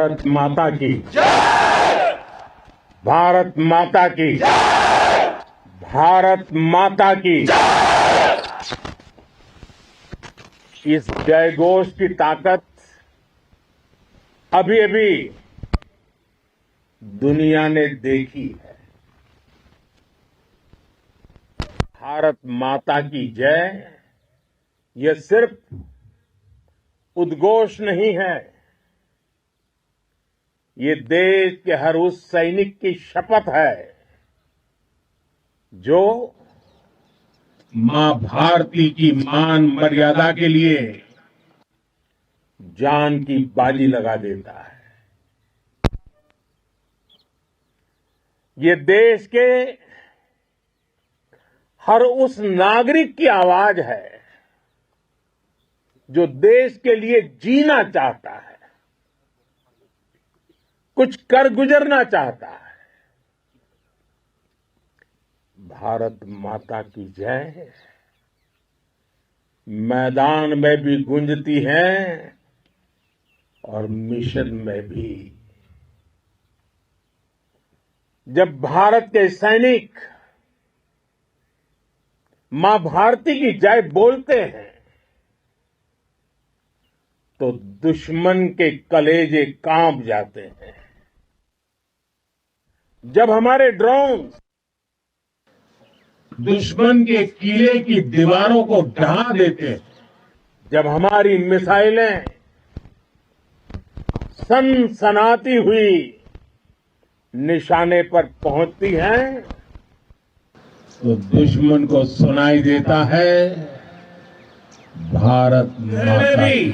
भारत माता की भारत माता की भारत माता की इस जयघोष की ताकत अभी अभी दुनिया ने देखी है। भारत माता की जय यह सिर्फ उद्घोष नहीं है, ये देश के हर उस सैनिक की शपथ है जो मां भारती की मान मर्यादा के लिए जान की बाजी लगा देता है। ये देश के हर उस नागरिक की आवाज है जो देश के लिए जीना चाहता है, कुछ कर गुजरना चाहता है। भारत माता की जय मैदान में भी गूंजती है और मिशन में भी। जब भारत के सैनिक मां भारती की जय बोलते हैं तो दुश्मन के कलेजे कांप जाते हैं। जब हमारे ड्रोन दुश्मन के किले की दीवारों को ढहा देते हैं, जब हमारी मिसाइलें सनसनाती हुई निशाने पर पहुंचती हैं तो दुश्मन को सुनाई देता है भारत माता की।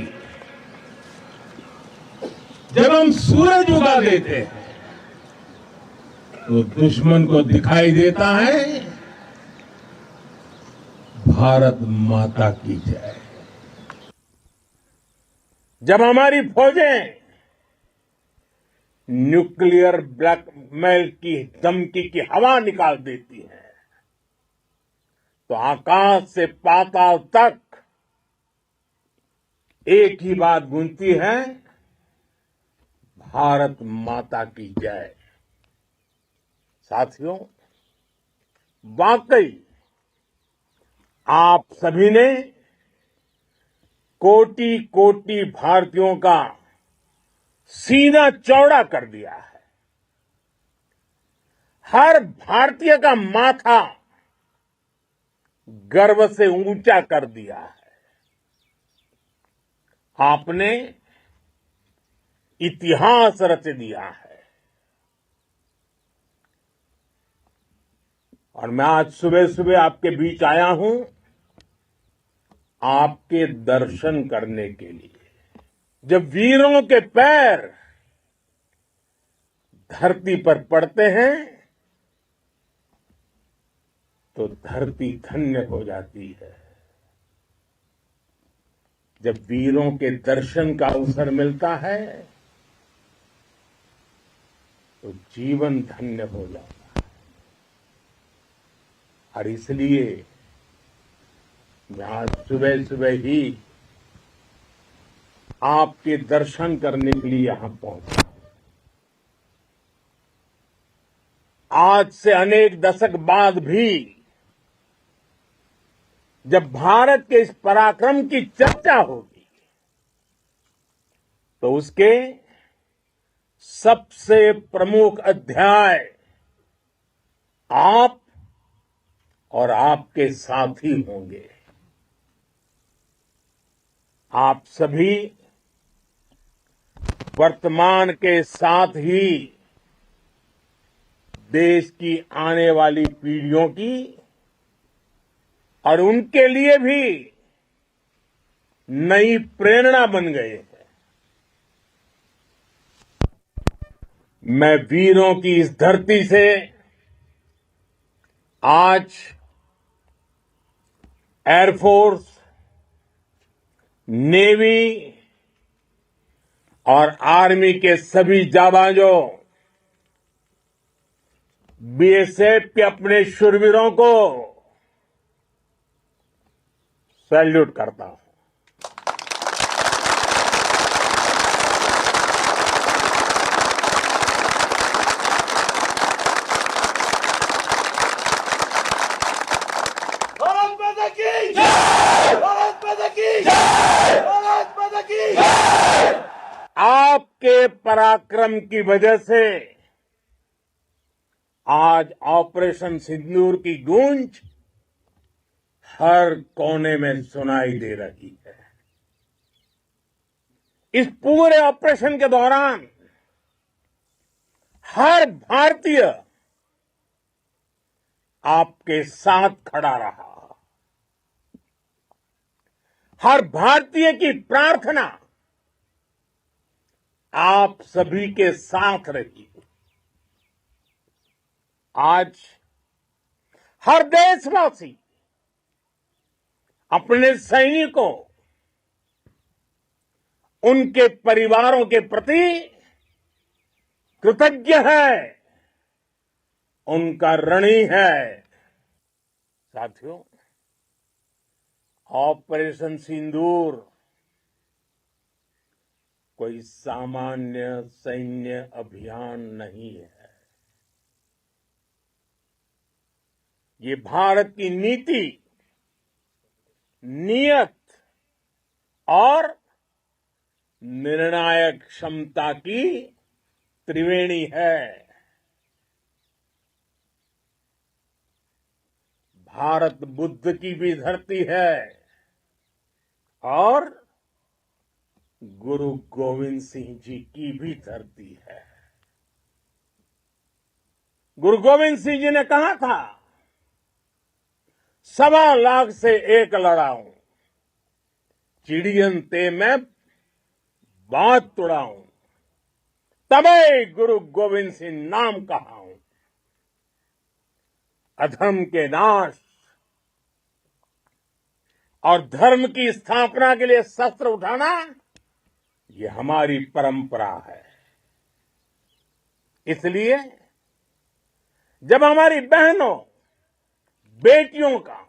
जब हम सूरज उगा देते हैं तो दुश्मन को दिखाई देता है भारत माता की जय। जब हमारी फौजें न्यूक्लियर ब्लैकमेल की धमकी की हवा निकाल देती हैं तो आकाश से पाताल तक एक ही बात गूंजती है, भारत माता की जय। साथियों, वाकई आप सभी ने कोटि कोटि भारतीयों का सीना चौड़ा कर दिया है। हर भारतीय का माथा गर्व से ऊंचा कर दिया है। आपने इतिहास रच दिया है। और मैं आज सुबह सुबह आपके बीच आया हूं आपके दर्शन करने के लिए। जब वीरों के पैर धरती पर पड़ते हैं तो धरती धन्य हो जाती है। जब वीरों के दर्शन का अवसर मिलता है तो जीवन धन्य हो जाता है। और इसलिए मैं आज सुबह सुबह ही आपके दर्शन करने के लिए यहां पहुंचा। आज से अनेक दशक बाद भी जब भारत के इस पराक्रम की चर्चा होगी तो उसके सबसे प्रमुख अध्याय आप और आपके साथी होंगे। आप सभी वर्तमान के साथ ही देश की आने वाली पीढ़ियों की और उनके लिए भी नई प्रेरणा बन गए हैं। मैं वीरों की इस धरती से आज एयरफोर्स, नेवी और आर्मी के सभी जाबाजों, बीएसएफ के अपने शूरवीरों को सैल्यूट करता हूं। पराक्रम की वजह से आज ऑपरेशन सिंदूर की गूंज हर कोने में सुनाई दे रही है। इस पूरे ऑपरेशन के दौरान हर भारतीय आपके साथ खड़ा रहा। हर भारतीय की प्रार्थना आप सभी के साथ रही। आज हर देशवासी अपने सैनिकों, उनके परिवारों के प्रति कृतज्ञ है, उनका ऋणी है। साथियों, ऑपरेशन सिंदूर कोई सामान्य सैन्य अभियान नहीं है। ये भारत की नीति, नियत और निर्णायक क्षमता की त्रिवेणी है। भारत बुद्ध की भी धरती है और गुरु गोविंद सिंह जी की भी धरती है। गुरु गोविंद सिंह जी ने कहा था, 1.25 लाख से एक लड़ाऊं, चिड़ियन ते मैं बात तुड़ाऊं, तबे गुरु गोविंद सिंह नाम कहाऊं। अधर्म के नाश और धर्म की स्थापना के लिए शस्त्र उठाना, ये हमारी परंपरा है। इसलिए जब हमारी बहनों, बेटियों का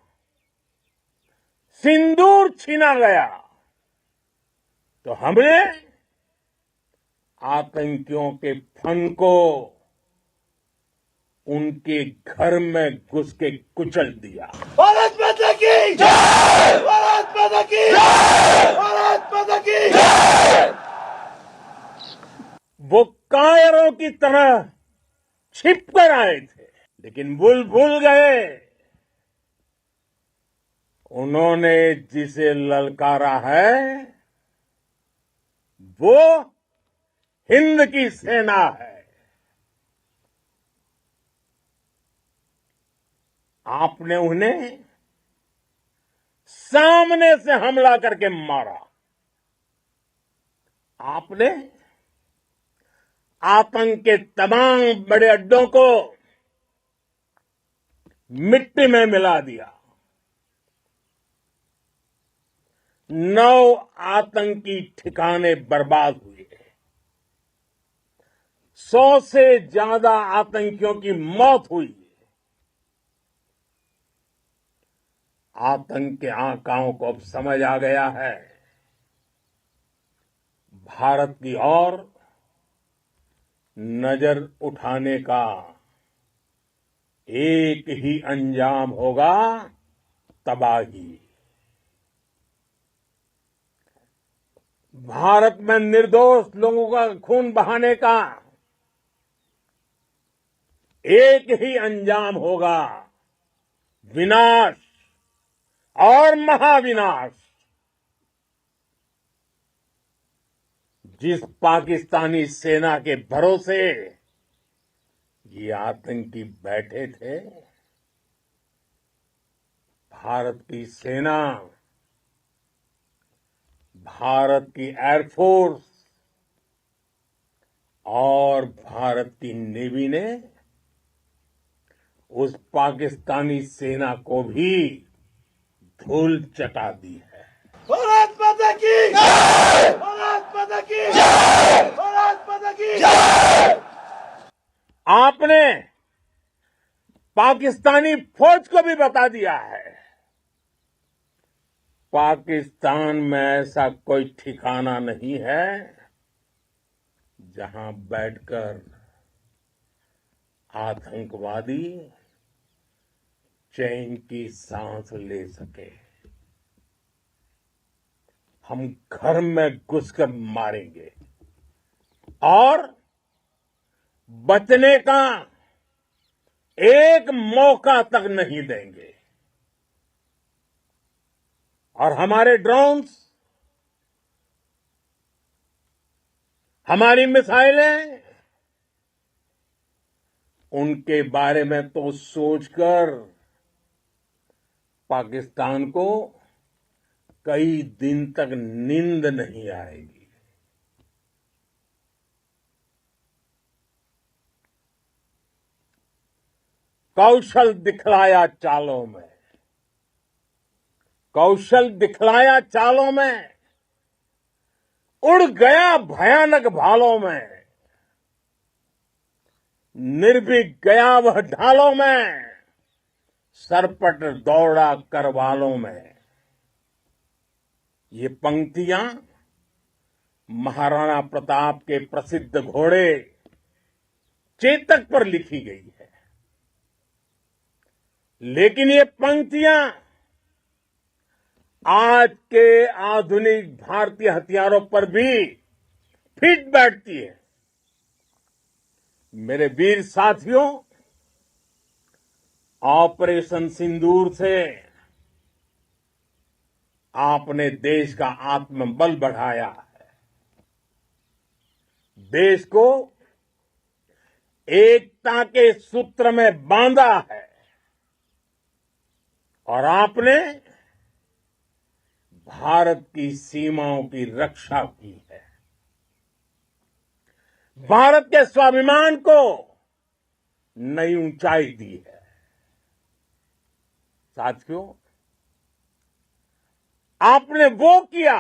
सिंदूर छीना गया, तो हमने आतंकियों के फन को उनके घर में घुस के कुचल दिया। भारत माता की जय! भारत माता की जय! भारत माता की जय! वो कायरों की तरह छिप कर आए थे, लेकिन भूल गए उन्होंने जिसे ललकारा है वो हिंद की सेना है। आपने उन्हें सामने से हमला करके मारा। आपने आतंक के तमाम बड़े अड्डों को मिट्टी में मिला दिया। 9 आतंकी ठिकाने बर्बाद हुए। 100 से ज्यादा आतंकियों की मौत हुई। आतंक के आकाओं को अब समझ आ गया है, भारत की ओर नजर उठाने का एक ही अंजाम होगा, तबाही। भारत में निर्दोष लोगों का खून बहाने का एक ही अंजाम होगा, विनाश और महाविनाश। जिस पाकिस्तानी सेना के भरोसे ये आतंकी बैठे थे, भारत की सेना, भारत की एयरफोर्स और भारत की नेवी ने उस पाकिस्तानी सेना को भी धूल चटा दी है। भारत माता की जय! भारत माता की जय! भारत माता की जय! आपने पाकिस्तानी फौज को भी बता दिया है, पाकिस्तान में ऐसा कोई ठिकाना नहीं है जहां बैठकर आतंकवादी चैन की सांस ले सके। हम घर में घुसकर मारेंगे और बचने का एक मौका तक नहीं देंगे। और हमारे ड्रोन्स, हमारी मिसाइलें, उनके बारे में तो सोचकर पाकिस्तान को कई दिन तक नींद नहीं आएगी। कौशल दिखलाया चालों में, कौशल दिखलाया चालों में, उड़ गया भयानक भालों में, निर्भीक गया वह ढालों में, सरपट दौड़ा करवालों में। ये पंक्तियां महाराणा प्रताप के प्रसिद्ध घोड़े चेतक पर लिखी गई है। लेकिन ये पंक्तियां आज के आधुनिक भारतीय हथियारों पर भी फिट बैठती है। मेरे वीर साथियों, ऑपरेशन सिंदूर से आपने देश का आत्मबल बढ़ाया है, देश को एकता के सूत्र में बांधा है और आपने भारत की सीमाओं की रक्षा की है। भारत के स्वाभिमान को नई ऊंचाई दी है। साथियों, आपने वो किया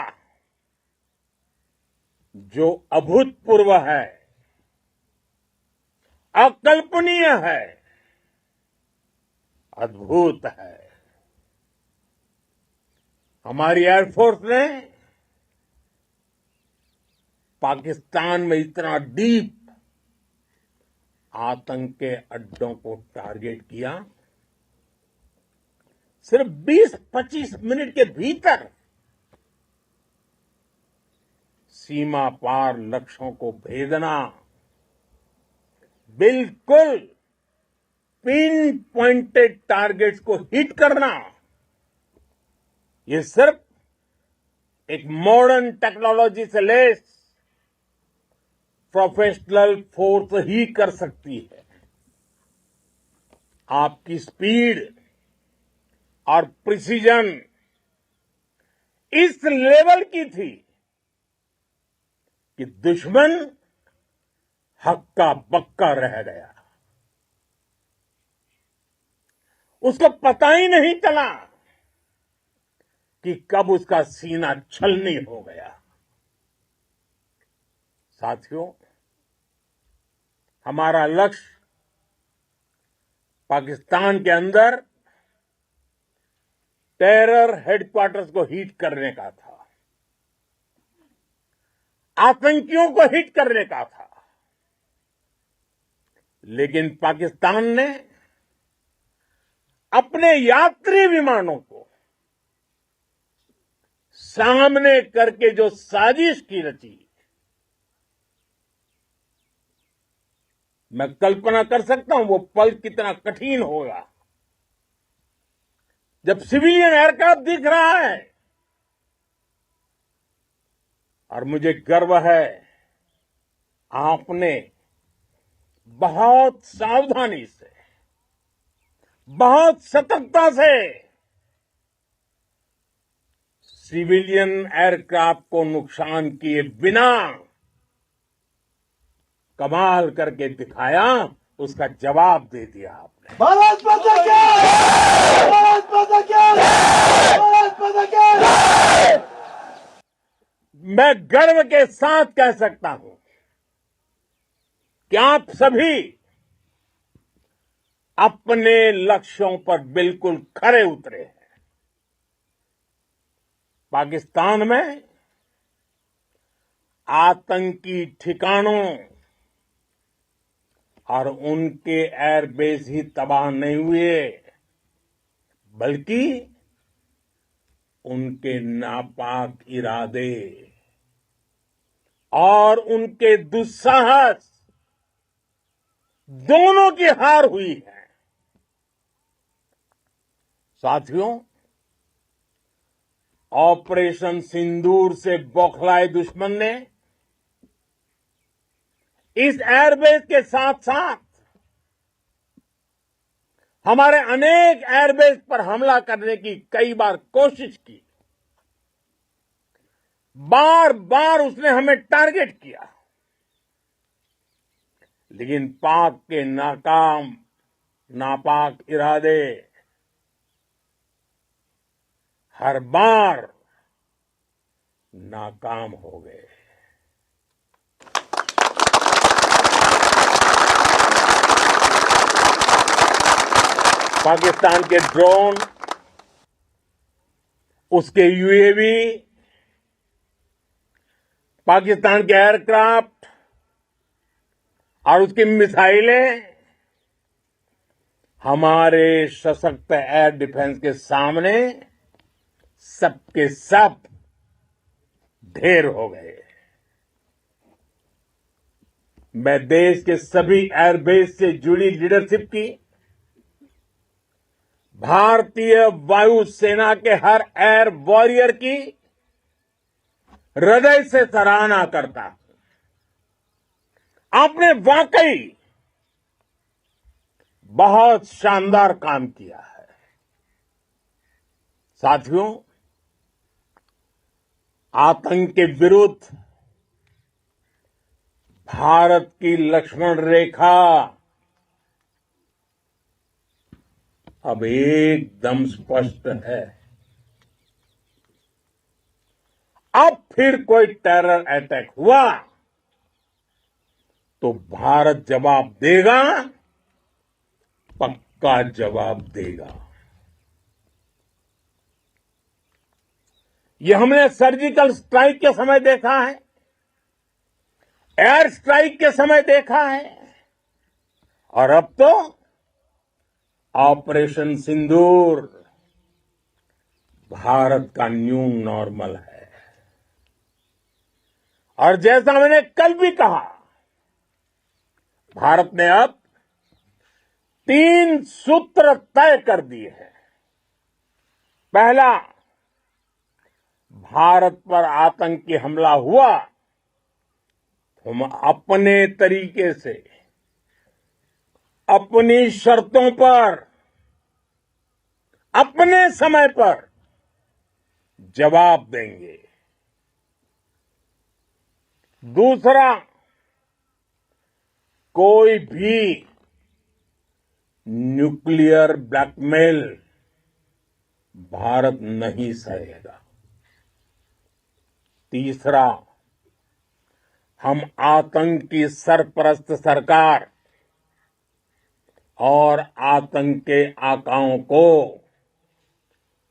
जो अभूतपूर्व है, अकल्पनीय है, अद्भुत है। हमारी एयरफोर्स ने पाकिस्तान में इतना डीप आतंक के अड्डों को टारगेट किया, सिर्फ 20-25 मिनट के भीतर सीमा पार लक्ष्यों को भेदना, बिल्कुल पिन पॉइंटेड टारगेट्स को हिट करना, ये सिर्फ एक मॉडर्न टेक्नोलॉजी से लैस प्रोफेशनल फोर्स ही कर सकती है। आपकी स्पीड और प्रिसीजन इस लेवल की थी कि दुश्मन हक्का बक्का रह गया। उसको पता ही नहीं चला कि कब उसका सीना छलनी हो गया। साथियों, हमारा लक्ष्य पाकिस्तान के अंदर टेरर हेडक्वार्टर्स को हिट करने का था, आतंकियों को हिट करने का था। लेकिन पाकिस्तान ने अपने यात्री विमानों को सामने करके जो साजिश की रची, मैं कल्पना कर सकता हूं वो पल कितना कठिन होगा जब सिविलियन एयरक्राफ्ट दिख रहा है। और मुझे गर्व है, आपने बहुत सावधानी से, बहुत सतर्कता से सिविलियन एयरक्राफ्ट को नुकसान किए बिना कमाल करके दिखाया, उसका जवाब दे दिया आपने। भारत माता की जय! भारत माता की जय! भारत माता की जय! मैं गर्व के साथ कह सकता हूं कि आप सभी अपने लक्ष्यों पर बिल्कुल खरे उतरे हैं। पाकिस्तान में आतंकी ठिकानों और उनके एयरबेस ही तबाह नहीं हुए, बल्कि उनके नापाक इरादे और उनके दुस्साहस दोनों की हार हुई है। साथियों, ऑपरेशन सिंदूर से बौखलाए दुश्मन ने इस एयरबेस के साथ साथ हमारे अनेक एयरबेस पर हमला करने की कई बार कोशिश की। बार बार उसने हमें टारगेट किया, लेकिन पाक के नापाक इरादे हर बार नाकाम हो गए। पाकिस्तान के ड्रोन, उसके यूएवी, पाकिस्तान के एयरक्राफ्ट और उसकी मिसाइलें हमारे सशक्त एयर डिफेंस के सामने सबके सब ढेर हो गए। मैं देश के सभी एयरबेस से जुड़ी लीडरशिप की, भारतीय वायुसेना के हर एयर वॉरियर की हृदय से सराहना करता हूं। आपने वाकई बहुत शानदार काम किया है। साथियों, आतंक के विरुद्ध भारत की लक्ष्मण रेखा अब एकदम स्पष्ट है। अब फिर कोई टेरर अटैक हुआ तो भारत जवाब देगा, पक्का जवाब देगा। ये हमने सर्जिकल स्ट्राइक के समय देखा है, एयर स्ट्राइक के समय देखा है, और अब तो ऑपरेशन सिंदूर भारत का न्यू नॉर्मल है। और जैसा मैंने कल भी कहा, भारत ने अब 3 सूत्र तय कर दिए हैं। पहला, भारत पर आतंकी हमला हुआ, हम अपने तरीके से, अपनी शर्तों पर, अपने समय पर जवाब देंगे। दूसरा, कोई भी न्यूक्लियर ब्लैकमेल भारत नहीं सहेगा। तीसरा, हम आतंक की सरपरस्त सरकार और आतंक के आकाओं को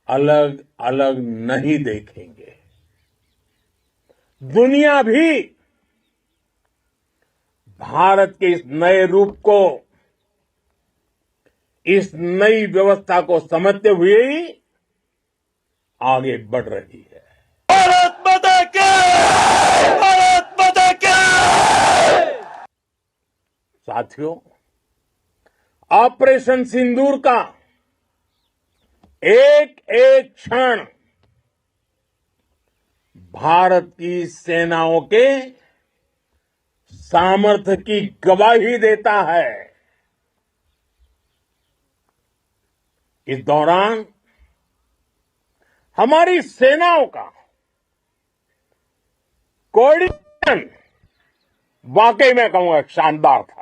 अलग अलग नहीं देखेंगे। दुनिया भी भारत के इस नए रूप को, इस नई व्यवस्था को समझते हुए ही आगे बढ़ रही है। भारत माता की! भारत माता की! साथियों, ऑपरेशन सिंदूर का एक एक क्षण भारत की सेनाओं के सामर्थ्य की गवाही देता है। इस दौरान हमारी सेनाओं का कोऑर्डिनेशन वाकई में कहूंगा शानदार था।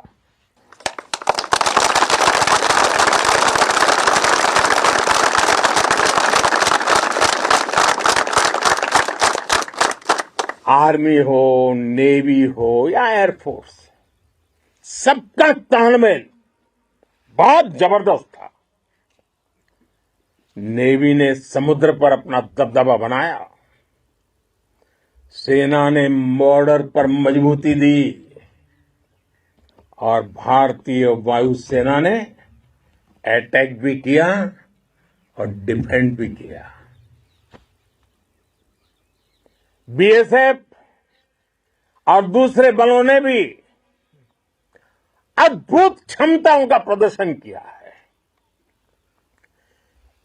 आर्मी हो, नेवी हो या एयरफोर्स, सबका तालमेल बहुत जबरदस्त था। नेवी ने समुद्र पर अपना दबदबा बनाया, सेना ने बॉर्डर पर मजबूती दी और भारतीय वायुसेना ने अटैक भी किया और डिफेंड भी किया। बीएसएफ और दूसरे बलों ने भी अद्भुत क्षमताओं का प्रदर्शन किया है।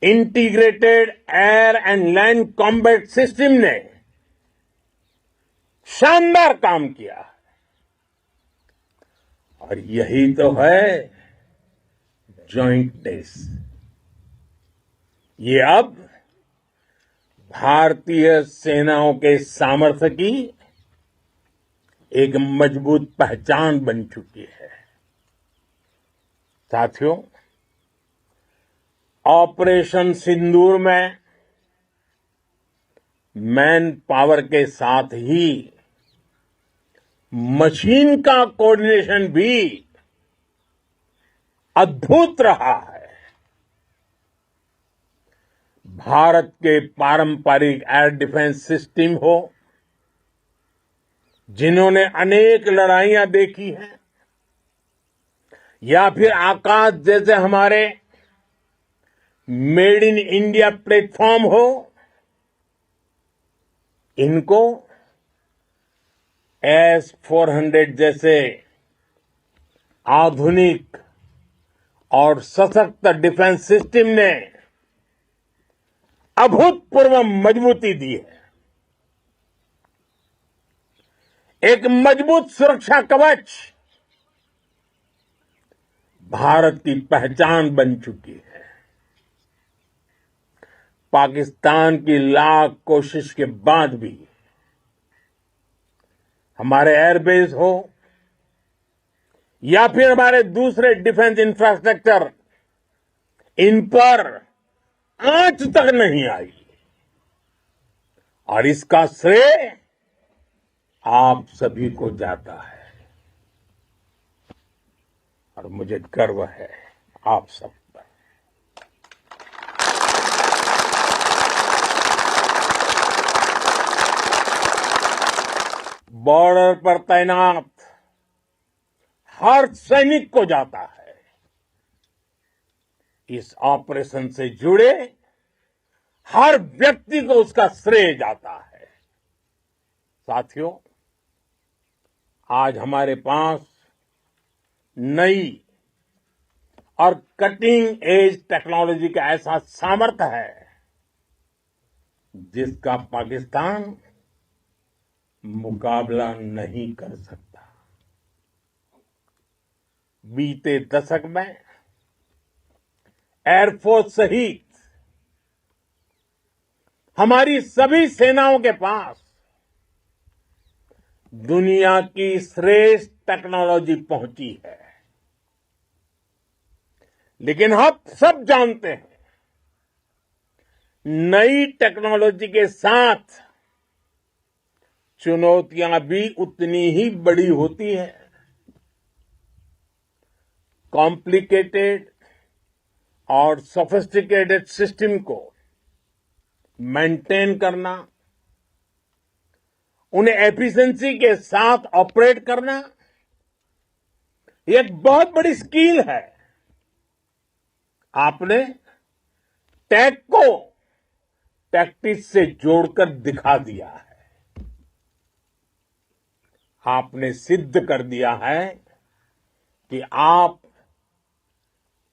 Integrated air and land combat system ने शानदार काम किया है। और यही तो है जॉइंटनेस। ये अब भारतीय सेनाओं के सामर्थ्य की एक मजबूत पहचान बन चुकी है। साथियों, ऑपरेशन सिंदूर में मैन पावर के साथ ही मशीन का कोऑर्डिनेशन भी अद्भुत रहा है। भारत के पारंपरिक एयर डिफेंस सिस्टम हो, जिन्होंने अनेक लड़ाइयां देखी हैं, या फिर आकाश जैसे हमारे मेड इन इंडिया प्लेटफॉर्म हो, इनको S-400 जैसे आधुनिक और सशक्त डिफेंस सिस्टम ने अभूतपूर्व मजबूती दी है। एक मजबूत सुरक्षा कवच भारत की पहचान बन चुकी है। पाकिस्तान की लाख कोशिश के बाद भी हमारे एयरबेस हो या फिर हमारे दूसरे डिफेंस इंफ्रास्ट्रक्चर, इन पर आंच तक नहीं आई। और इसका श्रेय आप सभी को जाता है। और मुझे गर्व है आप सब पर। बॉर्डर पर तैनात हर सैनिक को जाता है। इस ऑपरेशन से जुड़े हर व्यक्ति को उसका श्रेय जाता है। साथियों, आज हमारे पास नई और कटिंग एज टेक्नोलॉजी का ऐसा सामर्थ्य है जिसका पाकिस्तान मुकाबला नहीं कर सकता। बीते दशक में एयरफोर्स सहित हमारी सभी सेनाओं के पास दुनिया की श्रेष्ठ टेक्नोलॉजी पहुंची है। लेकिन हम सब जानते हैं, नई टेक्नोलॉजी के साथ चुनौतियां भी उतनी ही बड़ी होती हैं। कॉम्प्लिकेटेड और सोफिस्टिकेटेड सिस्टम को मेंटेन करना, उन्हें एफिशिएंसी के साथ ऑपरेट करना, ये एक बहुत बड़ी स्किल है। आपने टैक को टैक्टिक्स से जोड़कर दिखा दिया है। आपने सिद्ध कर दिया है कि आप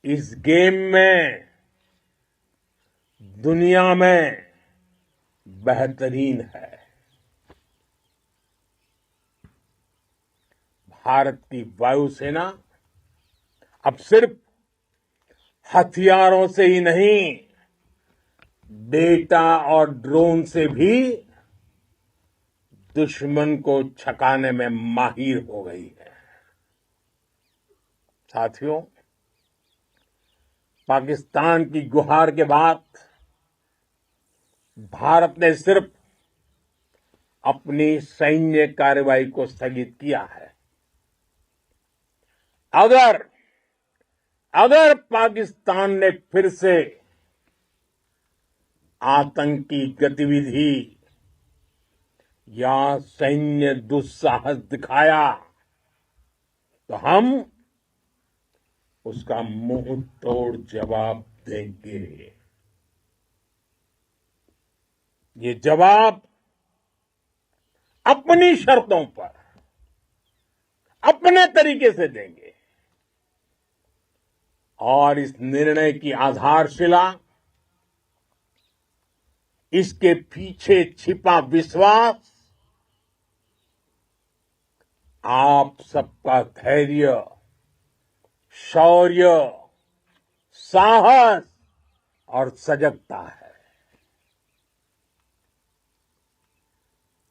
इस गेम में दुनिया में बेहतरीन है। भारत की वायुसेना अब सिर्फ हथियारों से ही नहीं, डेटा और ड्रोन से भी दुश्मन को छकाने में माहिर हो गई है। साथियों, पाकिस्तान की गुहार के बाद भारत ने सिर्फ अपनी सैन्य कार्रवाई को स्थगित किया है। अगर पाकिस्तान ने फिर से आतंकी गतिविधि या सैन्य दुस्साहस दिखाया तो हम उसका मुंह तोड़ जवाब देंगे। ये जवाब अपनी शर्तों पर अपने तरीके से देंगे। और इस निर्णय की आधारशिला, इसके पीछे छिपा विश्वास आप सबका धैर्य, शौर्य, साहस और सजगता है।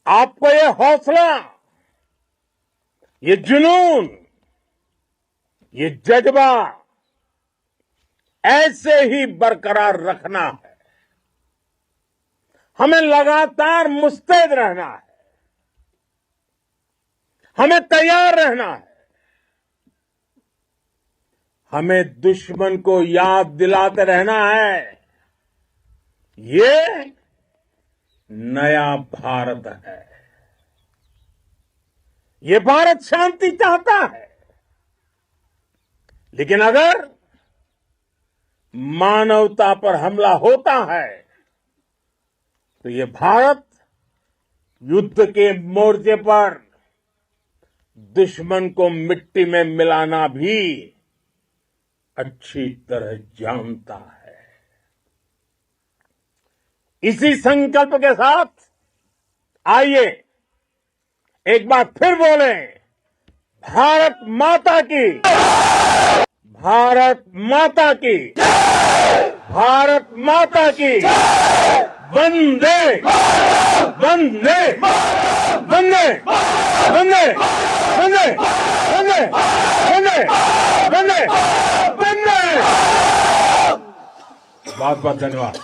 आपको ये हौसला, ये जुनून, ये जज्बा ऐसे ही बरकरार रखना है। हमें लगातार मुस्तैद रहना है, हमें तैयार रहना है। हमें दुश्मन को याद दिलाते रहना है, ये नया भारत है। ये भारत शांति चाहता है, लेकिन अगर मानवता पर हमला होता है तो ये भारत युद्ध के मोर्चे पर दुश्मन को मिट्टी में मिलाना भी अच्छी तरह जानता है। इसी संकल्प के साथ आइए एक बार फिर बोलें, भारत माता की, भारत माता की, भारत माता की, वंदे वंदे वंदे वंदे वंदे वंदे वंदे वंदे वंदे। बहुत बहुत धन्यवाद।